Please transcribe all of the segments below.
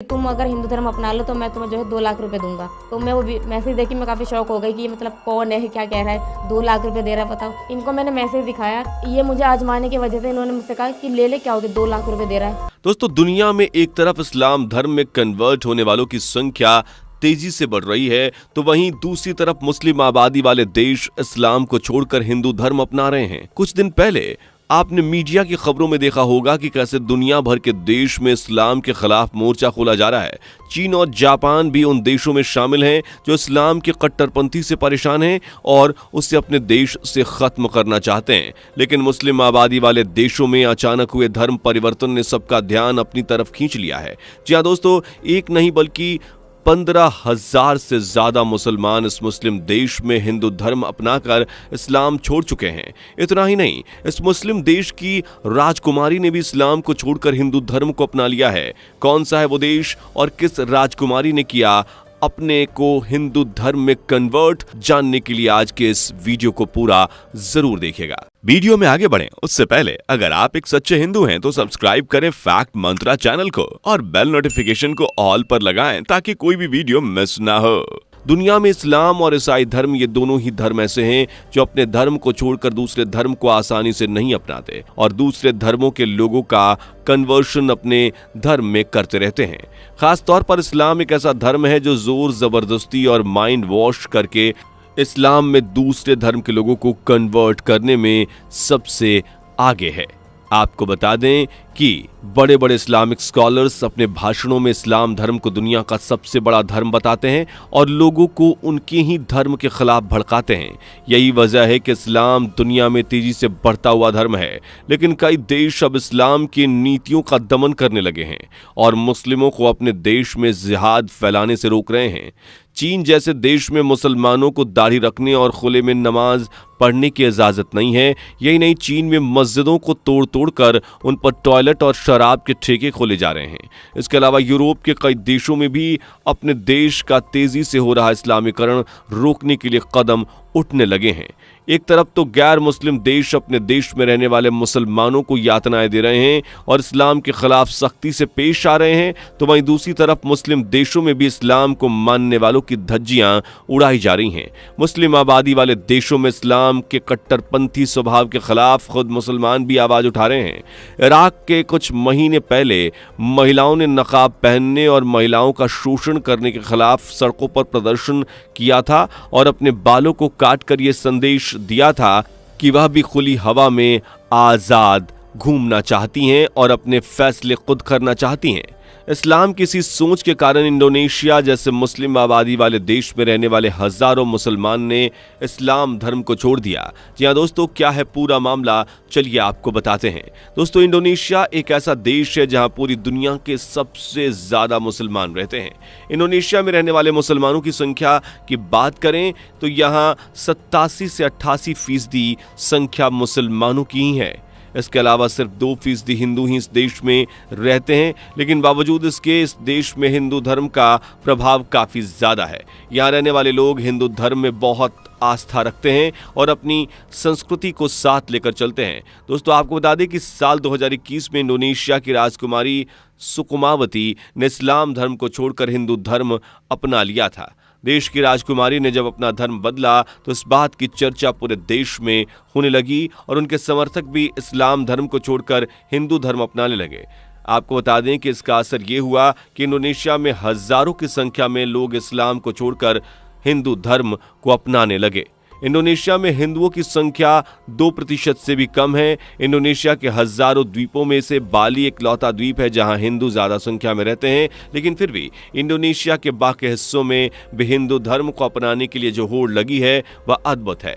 तुम अगर हिंदू धर्म अपना लो तो मैं तुम्हें जो है 2 लाख रुपए दूंगा। तो मैं वो मैसेज देखी, मैं काफ़ी शौक हो गई कि ये मतलब कौन है, क्या कह रहा है, 2 लाख रुपए दे रहा है, बताओ। इनको मैंने मैसेज दिखाया, ये मुझे आजमाने की वजह से इन्होंने मुझसे कहा कि ले ले, क्या हो गया, 2 लाख रुपए दे रहा है। दोस्तों, दुनिया में एक तरफ इस्लाम धर्म में कन्वर्ट होने वालों की संख्या तेजी से बढ़ रही है, तो वहीं दूसरी तरफ मुस्लिम आबादी वाले देश इस्लाम को छोड़कर हिंदू धर्म अपना रहे हैं। कुछ दिन पहले आपने मीडिया की खबरों में देखा होगा कि कैसे दुनिया भर के देश में इस्लाम के खिलाफ मोर्चा खोला जा रहा है। चीन और जापान भी उन देशों में शामिल हैं जो इस्लाम के कट्टरपंथी से परेशान हैं और उसे अपने देश से खत्म करना चाहते हैं। लेकिन मुस्लिम आबादी वाले देशों में अचानक हुए धर्म परिवर्तन ने सबका ध्यान अपनी तरफ खींच लिया है। जी हाँ दोस्तों, एक नहीं बल्कि 15,000 से ज्यादा मुसलमान इस मुस्लिम देश में हिंदू धर्म अपनाकर इस्लाम छोड़ चुके हैं। इतना ही नहीं, इस मुस्लिम देश की राजकुमारी ने भी इस्लाम को छोड़कर हिंदू धर्म को अपना लिया है। कौन सा है वो देश और किस राजकुमारी ने किया अपने को हिंदू धर्म में कन्वर्ट, जानने के लिए आज के इस वीडियो को पूरा जरूर देखिएगा। वीडियो में आगे बढ़ें उससे पहले अगर आप एक सच्चे हिंदू हैं तो सब्सक्राइब करें फैक्ट मंत्रा चैनल को और बेल नोटिफिकेशन को ऑल पर लगाएं ताकि कोई भी वीडियो मिस ना हो। दुनिया में इस्लाम और ईसाई धर्म, ये दोनों ही धर्म ऐसे हैं जो अपने धर्म को छोड़कर दूसरे धर्म को आसानी से नहीं अपनाते और दूसरे धर्मों के लोगों का कन्वर्शन अपने धर्म में करते रहते हैं। खास तौर पर इस्लाम एक ऐसा धर्म है जो जोर जबरदस्ती और माइंड वॉश करके इस्लाम में दूसरे धर्म के लोगों को कन्वर्ट करने में सबसे आगे है। आपको बता दें कि बड़े बड़े इस्लामिक स्कॉलर्स अपने भाषणों में इस्लाम धर्म को दुनिया का सबसे बड़ा धर्म बताते हैं और लोगों को उनके ही धर्म के खिलाफ भड़काते हैं। यही वजह है कि इस्लाम दुनिया में तेजी से बढ़ता हुआ धर्म है, लेकिन कई देश अब इस्लाम की नीतियों का दमन करने लगे हैं और मुस्लिमों को अपने देश में जिहाद फैलाने से रोक रहे हैं। चीन जैसे देश में मुसलमानों को दाढ़ी रखने और खुले में नमाज पढ़ने की इजाजत नहीं है। यही नहीं, चीन में मस्जिदों को तोड़ तोड़ कर उन पर टॉयलेट और शराब के ठेके खोले जा रहे हैं। इसके अलावा यूरोप के कई देशों में भी अपने देश का तेजी से हो रहा इस्लामीकरण रोकने के लिए कदम उठने लगे हैं। एक तरफ तो गैर मुस्लिम देश अपने देश में रहने वाले मुसलमानों को यातनाएं दे रहे हैं और इस्लाम के खिलाफ सख्ती से पेश आ रहे हैं, तो वहीं दूसरी तरफ मुस्लिम देशों में भी इस्लाम को मानने वालों की धज्जियां उड़ाई जा रही हैं। मुस्लिम आबादी वाले देशों में इस्लाम के कट्टरपंथी स्वभाव के खिलाफ खुद मुसलमान भी आवाज उठा रहे हैं। इराक के कुछ महीने पहले महिलाओं ने नकाब पहनने और महिलाओं का शोषण करने के खिलाफ सड़कों पर प्रदर्शन किया था और अपने बालों को काटकर यह संदेश दिया था कि वह भी खुली हवा में आजाद घूमना चाहती हैं और अपने फैसले खुद करना चाहती हैं। इस्लाम की इसी सोच के कारण इंडोनेशिया जैसे मुस्लिम आबादी वाले देश में रहने वाले हजारों मुसलमान ने इस्लाम धर्म को छोड़ दिया। जी हाँ दोस्तों, क्या है पूरा मामला, चलिए आपको बताते हैं। दोस्तों, इंडोनेशिया एक ऐसा देश है जहां पूरी दुनिया के सबसे ज्यादा मुसलमान रहते हैं। इंडोनेशिया में रहने वाले मुसलमानों की संख्या की बात करें तो यहां 87 से 88% संख्या मुसलमानों की ही है। इसके अलावा सिर्फ 2% हिंदू ही इस देश में रहते हैं, लेकिन बावजूद इसके इस देश में हिंदू धर्म का प्रभाव काफी ज्यादा है। यहाँ रहने वाले लोग हिंदू धर्म में बहुत आस्था रखते हैं और अपनी संस्कृति को साथ लेकर चलते हैं। दोस्तों, आपको बता दें कि साल 2021 में इंडोनेशिया की राजकुमारी सुकुमावती ने इस्लाम धर्म को छोड़कर हिंदू धर्म अपना लिया था। देश की राजकुमारी ने जब अपना धर्म बदला तो इस बात की चर्चा पूरे देश में होने लगी और उनके समर्थक भी इस्लाम धर्म को छोड़कर हिंदू धर्म अपनाने लगे। आपको बता दें कि इसका असर ये हुआ कि इंडोनेशिया में हजारों की संख्या में लोग इस्लाम को छोड़कर हिंदू धर्म को अपनाने लगे। इंडोनेशिया में हिंदुओं की संख्या 2% से भी कम है। इंडोनेशिया के हजारों द्वीपों में से बाली एक लौता द्वीप है जहां हिंदू ज्यादा संख्या में रहते हैं, लेकिन फिर भी इंडोनेशिया के बाकी हिस्सों में भी हिंदू धर्म को अपनाने के लिए जो होड़ लगी है वह अद्भुत है।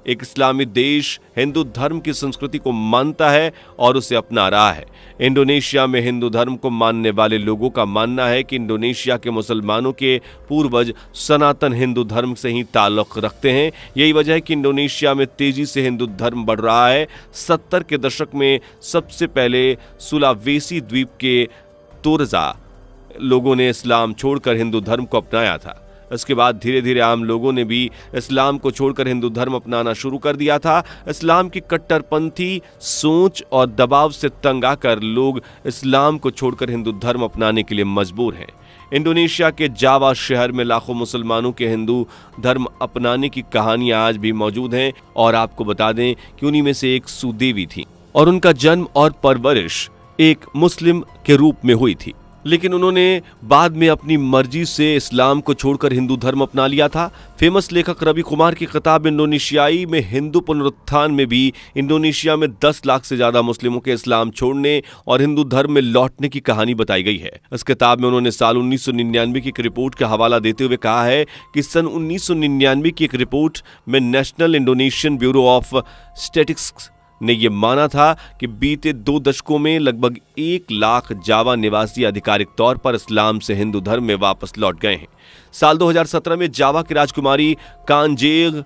एक इस्लामी देश हिंदू धर्म की संस्कृति को मानता है और उसे अपना रहा है। इंडोनेशिया में हिंदू धर्म को मानने वाले लोगों का मानना है कि इंडोनेशिया के मुसलमानों के पूर्वज सनातन हिंदू धर्म से ही ताल्लुक रखते हैं। यही वजह है कि इंडोनेशिया में तेजी से हिंदू धर्म बढ़ रहा है। 70 के दशक में सबसे पहले सुलावेसी द्वीप के तोरजा लोगों ने इस्लाम छोड़कर हिंदू धर्म को अपनाया था। इसके बाद धीरे धीरे आम लोगों ने भी इस्लाम को छोड़कर हिंदू धर्म अपनाना शुरू कर दिया था। इस्लाम की कट्टरपंथी सोच और दबाव से तंग आकर लोग इस्लाम को छोड़कर हिंदू धर्म अपनाने के लिए मजबूर हैं। इंडोनेशिया के जावा शहर में लाखों मुसलमानों के हिंदू धर्म अपनाने की कहानियां आज भी मौजूद हैं और आपको बता दें कि उन्हीं में से एक सुदेवी थी और उनका जन्म और परवरिश एक मुस्लिम के रूप में हुई थी, लेकिन उन्होंने बाद में अपनी मर्जी से इस्लाम को छोड़कर हिंदू धर्म अपना लिया था। फेमस लेखक रवि कुमार की किताब इंडोनेशियाई में हिंदू पुनरुत्थान में भी इंडोनेशिया में 10 लाख से ज्यादा मुस्लिमों के इस्लाम छोड़ने और हिंदू धर्म में लौटने की कहानी बताई गई है। इस किताब में उन्होंने साल 1999 की एक रिपोर्ट का हवाला देते हुए कहा है कि सन 1999 की एक रिपोर्ट में national Indonesian bureau of statistics ने यह माना था कि बीते 2 दशकों में लगभग 1 लाख जावा निवासी आधिकारिक तौर पर इस्लाम से हिंदू धर्म में वापस लौट गए हैं। साल 2017 में जावा की राजकुमारी कांजेग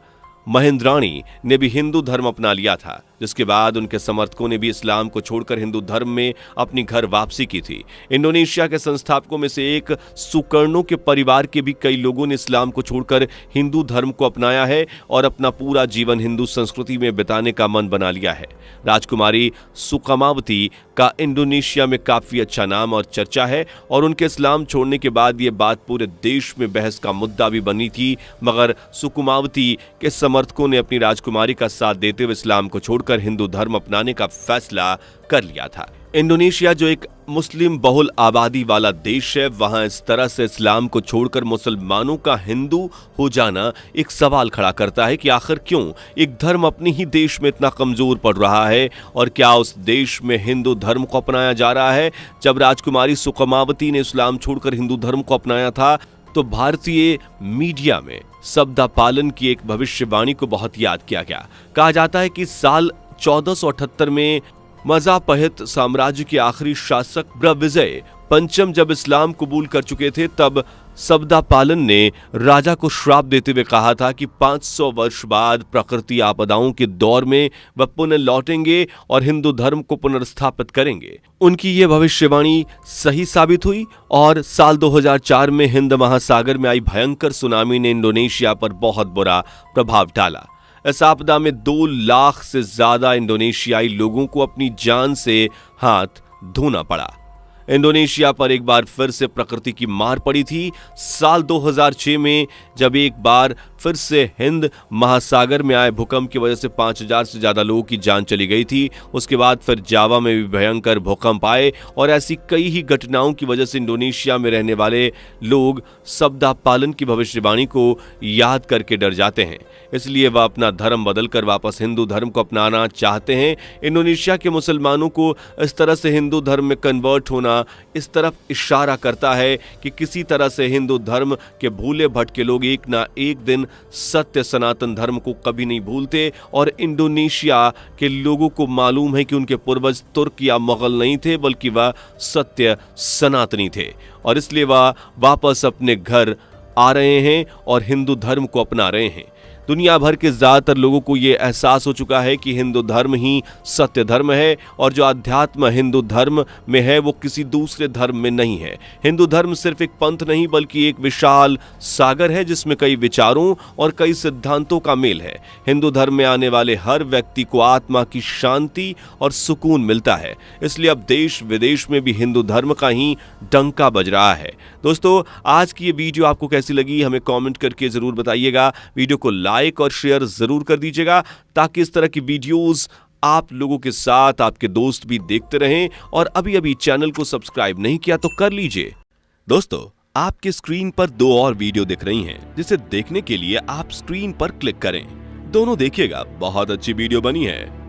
महेंद्राणी ने भी हिंदू धर्म अपना लिया था, जिसके बाद उनके समर्थकों ने भी इस्लाम को छोड़कर हिंदू धर्म में अपनी घर वापसी की थी। इंडोनेशिया के संस्थापकों में से एक सुकर्णो के परिवार के भी कई लोगों ने इस्लाम को छोड़कर हिंदू धर्म को अपनाया है और अपना पूरा जीवन हिंदू संस्कृति में बिताने का मन बना लिया है। राजकुमारी सुकमावती का इंडोनेशिया में काफी अच्छा नाम और चर्चा है और उनके इस्लाम छोड़ने के बाद ये बात पूरे देश में बहस का मुद्दा भी बनी थी, मगर सुकमावती के समर्थकों ने अपनी राजकुमारी का साथ देते हुए इस्लाम को छोड़कर हिंदू धर्म अपनाने का फैसला कर लिया था। इंडोनेशिया जो एक मुस्लिम बहुल आबादी वाला देश है, वहां इस तरह से इस्लाम को छोड़कर मुसलमानों का हिंदू हो जाना एक सवाल खड़ा करता है कि आखिर क्यों एक धर्म अपने ही देश में इतना कमजोर पड़ रहा है और क्या उस देश में हिंदू धर्म को अपनाया जा रहा है। जब राजकुमारी सुकमावती ने इस्लाम छोड़कर हिंदू धर्म को अपनाया था तो भारतीय मीडिया में सब्दा पालन की एक भविष्यवाणी को बहुत याद किया गया। कहा जाता है कि साल 1478 में मजापहित साम्राज्य के आखिरी शासक ब्रविजय पंचम जब इस्लाम कबूल कर चुके थे, तब सब्दा पालन ने राजा को श्राप देते हुए कहा था कि 500 वर्ष बाद प्रकृति आपदाओं के दौर में वह पुनः लौटेंगे और हिंदू धर्म को पुनर्स्थापित करेंगे। उनकी यह भविष्यवाणी सही साबित हुई और साल 2004 में हिंद महासागर में आई भयंकर सुनामी ने इंडोनेशिया पर बहुत बुरा प्रभाव डाला। इस आपदा में 2 लाख से ज्यादा इंडोनेशियाई लोगों को अपनी जान से हाथ धोना पड़ा। इंडोनेशिया पर एक बार फिर से प्रकृति की मार पड़ी थी। साल 2006 में जब एक बार फिर से हिंद महासागर में आए भूकंप की वजह से 5000 से ज्यादा लोगों की जान चली गई थी। उसके बाद फिर जावा में भी भयंकर भूकंप आए और ऐसी कई ही घटनाओं की वजह से इंडोनेशिया में रहने वाले लोग सब्दा पालन की भविष्यवाणी को याद करके डर जाते हैं, इसलिए वह अपना धर्म बदलकर वापस हिंदू धर्म को अपनाना चाहते हैं। इंडोनेशिया के मुसलमानों को इस तरह से हिंदू धर्म में कन्वर्ट होना इस तरफ इशारा करता है कि किसी तरह से हिंदू धर्म के भूले भटके लोग एक ना एक दिन सत्य सनातन धर्म को कभी नहीं भूलते और इंडोनेशिया के लोगों को मालूम है कि उनके पूर्वज तुर्क या मुगल नहीं थे, बल्कि वह सत्य सनातनी थे और इसलिए वह वापस अपने घर आ रहे हैं और हिंदू धर्म को अपना रहे हैं। दुनिया भर के ज्यादातर लोगों को यह एहसास हो चुका है कि हिंदू धर्म ही सत्य धर्म है और जो अध्यात्म हिंदू धर्म में है वो किसी दूसरे धर्म में नहीं है। हिंदू धर्म सिर्फ एक पंथ नहीं बल्कि एक विशाल सागर है जिसमें कई विचारों और कई सिद्धांतों का मेल है। हिंदू धर्म में आने वाले हर व्यक्ति को आत्मा की शांति और सुकून मिलता है, इसलिए अब देश विदेश में भी हिंदू धर्म का ही डंका बज रहा है। दोस्तों, आज की ये वीडियो आपको कैसी लगी हमें कमेंट करके जरूर बताइएगा। वीडियो को लाइक और शेयर जरूर कर दीजिएगा ताकि इस तरह की वीडियोस आप लोगों के साथ आपके दोस्त भी देखते रहें और अभी चैनल को सब्सक्राइब नहीं किया तो कर लीजिए। दोस्तों, आपके स्क्रीन पर 2 और वीडियो दिख रही हैं, जिसे देखने के लिए आप स्क्रीन पर क्लिक करें। दोनों देखिएगा, बहुत अच्छी वीडियो बनी है।